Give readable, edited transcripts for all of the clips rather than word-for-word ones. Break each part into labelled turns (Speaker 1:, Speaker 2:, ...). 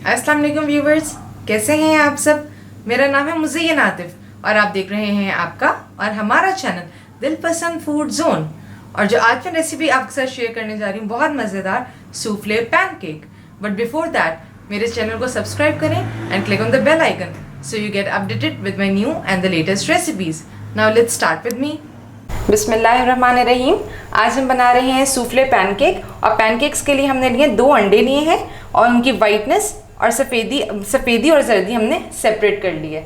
Speaker 1: अस्सलाम वालेकुम व्यूवर्स, कैसे हैं आप सब। मेरा नाम है मुज़य्यन आतिफ और आप देख रहे हैं आपका और हमारा चैनल दिल पसंद फूड जोन। और जो आज मैं रेसिपी आपके साथ शेयर करने जा रही हूँ, बहुत मज़ेदार souffle pancake. But before that मेरे चैनल को सब्सक्राइब करें and click on the bell icon so you get updated with my new and the latest recipes. Now let's start with me. बिस्मिल्लाहिर्रहमानिर्रहीम। आज हम बना रहे हैं सूफले पैनकेक। और पैनकेक्स के लिए हमने लिए 2 अंडे लिए हैं और उनकी वाइटनेस और सफ़ेदी और जर्दी हमने सेपरेट कर ली है।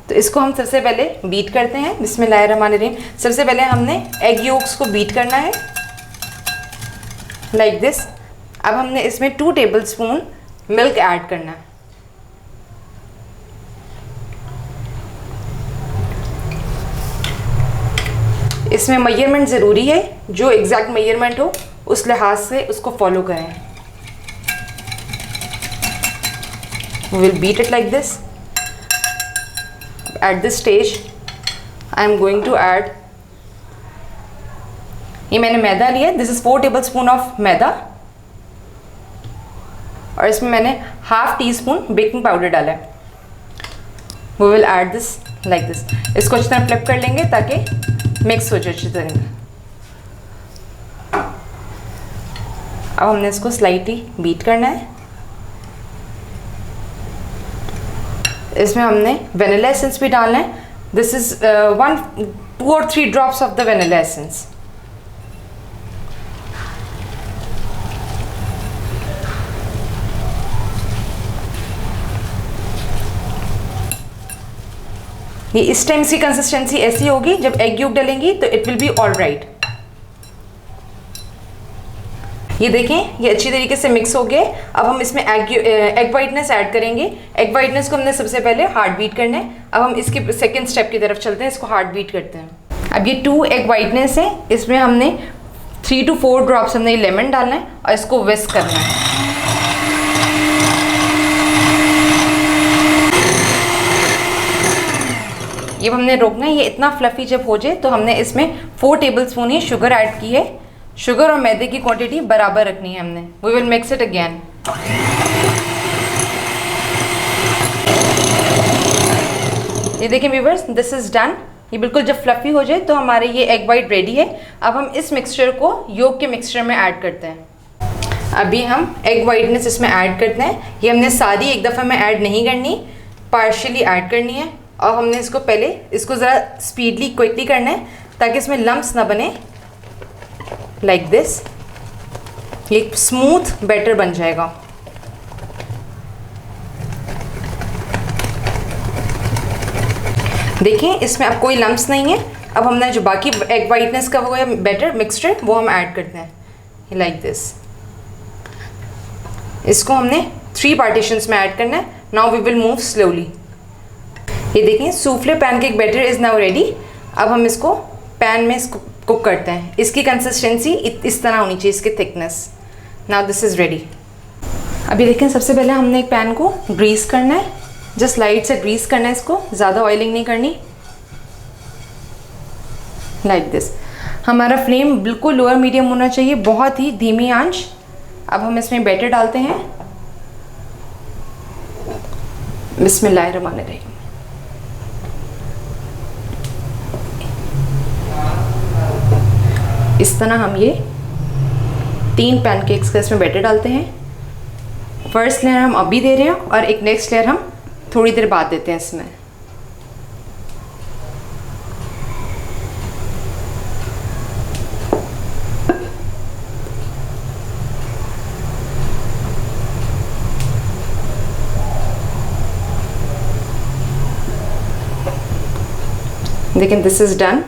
Speaker 1: तो इसको हम सबसे पहले बीट करते हैं। बिस्मिल्लाहिर्रहमानिर्रहीम। सबसे पहले हमने एग योक्स को बीट करना है लाइक दिस। अब हमने इसमें 2 टेबलस्पून मिल्क ऐड करना है। इसमें मेजरमेंट ज़रूरी है, जो एग्जैक्ट मेजरमेंट हो उस लिहाज से उसको फॉलो करें। We will beat it like this. At this stage I am going to add, ये मैंने मैदा लिया, दिस इज़ 4 टेबलस्पून ऑफ मैदा और इसमें मैंने ½ टीस्पून बेकिंग पाउडर डाला है। We will add this like this. इसको अच्छी तरह फ्लिप कर लेंगे ताकि मिक्स हो जाए अच्छी तरह। अब हमने इसको स्लाइटली बीट करना है। इसमें हमने वेनिला एसेंस भी डालना है। This is 2 or 3 drops of the vanilla essence. ये इस टाइम की कंसिस्टेंसी ऐसी होगी, जब एग योक डालेंगी तो it will be all right. ये देखें, ये अच्छी तरीके से मिक्स हो गए। अब हम इसमें एग वाइटनेस ऐड करेंगे। एग वाइटनेस को हमने सबसे पहले हार्ड बीट करना है। अब हम इसके सेकंड स्टेप की तरफ चलते हैं, इसको हार्ड बीट करते हैं। अब ये 2 एग वाइटनेस है, इसमें हमने 3 to 4 ड्रॉप्स हमने लेमन डालना है और इसको विस्क करना है। ये हमने रोकना है। ये इतना फ्लफी जब हो जाए तो हमने इसमें 4 टेबलस्पून ही शुगर ऐड की है। शुगर और मैदे की क्वांटिटी बराबर रखनी है हमने। We will mix it again. ये देखिए व्यूअर्स, दिस इज डन। ये बिल्कुल जब फ्लफी हो जाए तो हमारे ये एग वाइट रेडी है। अब हम इस मिक्सचर को योक के मिक्सचर में ऐड करते हैं। अभी हम एग वाइटनेस इसमें ऐड करते हैं। ये हमने सारी एक दफ़ा में ऐड नहीं करनी, पार्शियली ऐड करनी है। और हमने इसको पहले इसको ज़रा स्पीडली क्विकली करना है ताकि इसमें लम्प्स ना बने लाइक दिस। ये स्मूथ बैटर बन जाएगा। देखें, इसमें अब कोई लम्प्स नहीं है। अब हमने जो बाकी एग वाइटनेस का वो है बैटर मिक्सचर, वो हम ऐड करते हैं लाइक दिस। इसको हमने 3 पार्टीशंस में ऐड करना है। Now we will move slowly. ये देखें, souffle pancake batter is now ready. अब हम इसको पैन में इसको कुक करते हैं। इसकी कंसिस्टेंसी इस तरह होनी चाहिए, इसकी thickness. Now this is ready. अभी देखें, सबसे पहले हमने एक पैन को ग्रीस करना है। जस्ट लाइट से ग्रीस करना है इसको, ज़्यादा ऑयलिंग नहीं करनी। Like this. हमारा फ्लेम बिल्कुल लोअर मीडियम होना चाहिए, बहुत ही धीमी आंच। अब हम इसमें बैटर डालते हैं। बिस्मिल्लाहिर्रहमानिर्रहीम। इस तरह हम ये 3 पैनकेक्स का इसमें बैटर डालते हैं। फर्स्ट लेयर हम अभी दे रहे हैं और एक नेक्स्ट लेयर हम थोड़ी देर बाद देते हैं इसमें। देखिए, दिस इज़ डन।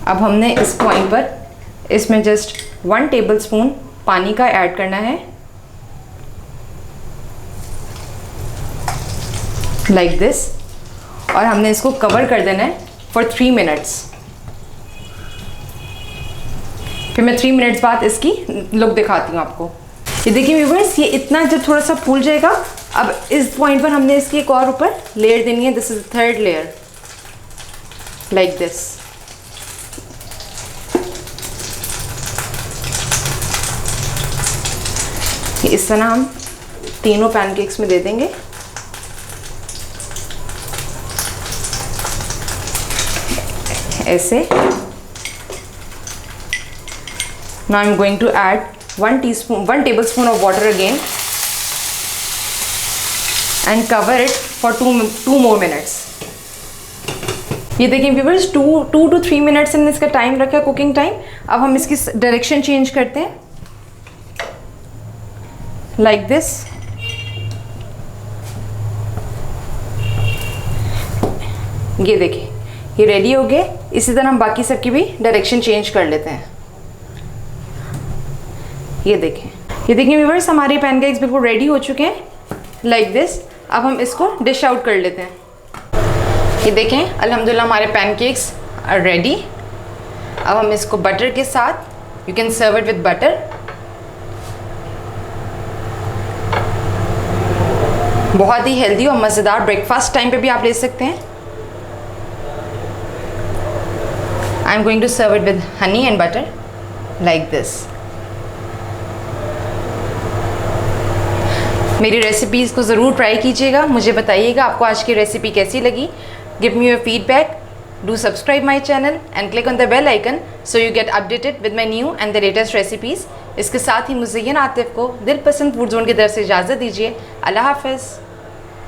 Speaker 1: अब हमने इस पॉइंट पर इसमें जस्ट 1 टेबलस्पून पानी का ऐड करना है लाइक दिस। और हमने इसको कवर कर देना है फॉर 3 मिनट्स। फिर मैं 3 मिनट्स बाद इसकी लुक दिखाती हूँ आपको। ये देखिए व्यूअर्स, ये इतना जब थोड़ा सा फूल जाएगा, अब इस पॉइंट पर हमने इसकी एक और ऊपर लेयर देनी है। This is 3rd layer like this. इस तरह हम तीनों पैनकेक्स में दे देंगे। ऐसे। Now I'm going to add 1 tablespoon of water again and cover it for 2 more minutes. ये देखिए व्यूअर्स 2 to 3 मिनट्स हमने इसका टाइम रखा है, कुकिंग टाइम। अब हम इसकी डायरेक्शन चेंज करते हैं, लाइक दिस। ये देखिए ये रेडी हो गए। इसी तरह हम बाकी सबकी भी डायरेक्शन चेंज कर लेते हैं। ये देखिए व्यूअर्स हमारे पैनकेक्स बिल्कुल रेडी हो चुके हैं, लाइक दिस। अब हम इसको डिश आउट कर लेते हैं। ये देखें अल्हम्दुलिल्लाह हमारे पैनकेक्स आर रेडी। अब हम इसको बटर के साथ, you can serve it with butter. बहुत ही हेल्दी और मज़ेदार ब्रेकफास्ट टाइम पे भी आप ले सकते हैं। I am going to serve it with honey and butter, like this. मेरी रेसिपीज़ को ज़रूर ट्राई कीजिएगा, मुझे बताइएगा आपको आज की रेसिपी कैसी लगी। Give me your feedback, do subscribe my channel and click on the bell icon so you get updated with my new and the latest recipes. इसके साथ ही मुज़य्यन आतिफ़ को दिल पसंद फूड जोन की तरफ से इजाज़त दीजिए। अल्लाह हाफ़िज़।